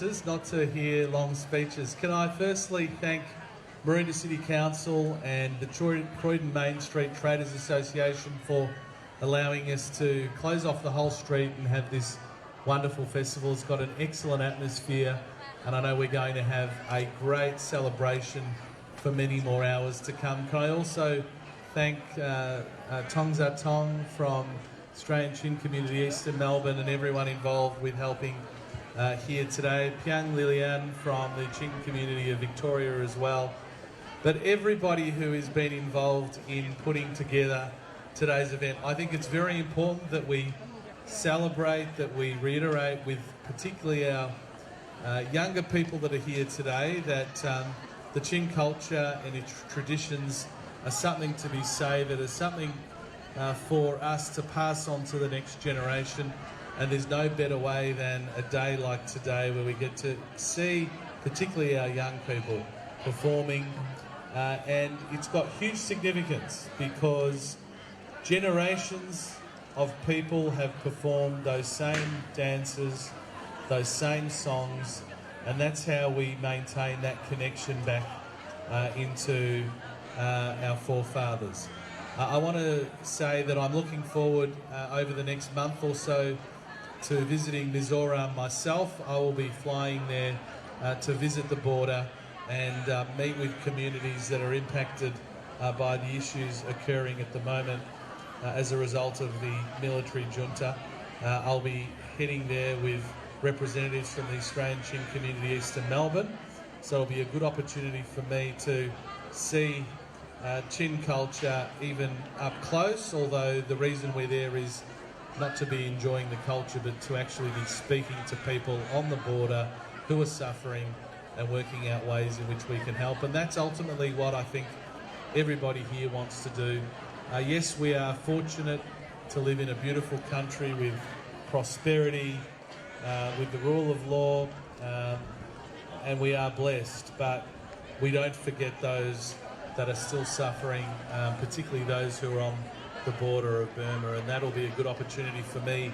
Not to hear long speeches. Can I firstly thank Maroondah City Council and the Croydon Main Street Traders Association for allowing us to close off the whole street and have this wonderful festival. It's got an excellent atmosphere and I know we're going to have a great celebration for many more hours to come. Can I also thank Tongza Tong from Australian Chin Community Eastern Melbourne and everyone involved with helping here today. Piang Lilian from the Chin community of Victoria as well. But everybody who has been involved in putting together today's event. I think it's very important that we celebrate, that we reiterate with particularly our younger people that are here today that the Chin culture and its traditions are something to be savoured, are something for us to pass on to the next generation. And there's no better way than a day like today where we get to see particularly our young people performing and it's got huge significance because generations of people have performed those same dances, those same songs, and that's how we maintain that connection back into our forefathers. I want to say that I'm looking forward over the next month or so to visiting Mizoram myself. I will be flying there to visit the border and meet with communities that are impacted by the issues occurring at the moment as a result of the military junta. I'll be heading there with representatives from the Australian Chin community Eastern Melbourne, so it'll be a good opportunity for me to see Chin culture even up close, although the reason we're there is not to be enjoying the culture but to actually be speaking to people on the border who are suffering and working out ways in which we can help. And that's ultimately what I think everybody here wants to do. Yes, we are fortunate to live in a beautiful country with prosperity, with the rule of law, and we are blessed, but we don't forget those that are still suffering, particularly those who are on the border of Burma, and that'll be a good opportunity for me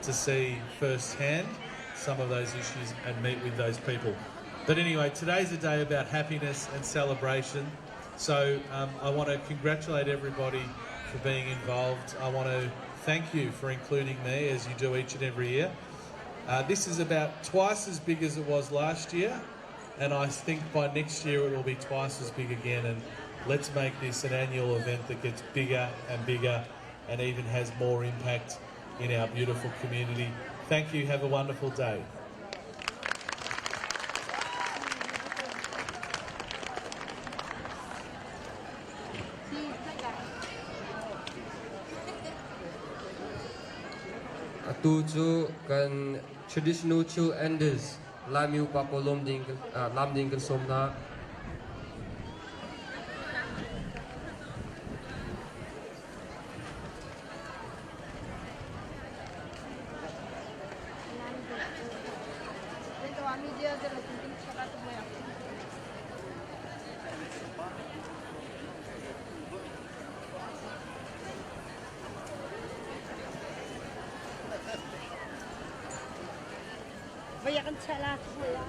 to see firsthand some of those issues and meet with those people. But anyway, today's a day about happiness and celebration, so I want to congratulate everybody for being involved. I want to thank you for including me as you do each and every year. This is about twice as big as it was last year, and I think by next year it will be twice as big again, and let's make this an annual event that gets bigger and even has more impact in our beautiful community. Thank you, have a wonderful day. Atuju kan traditional chill enders lamiu papolom ding lam ding kan somna Banyak kan salah semua ya.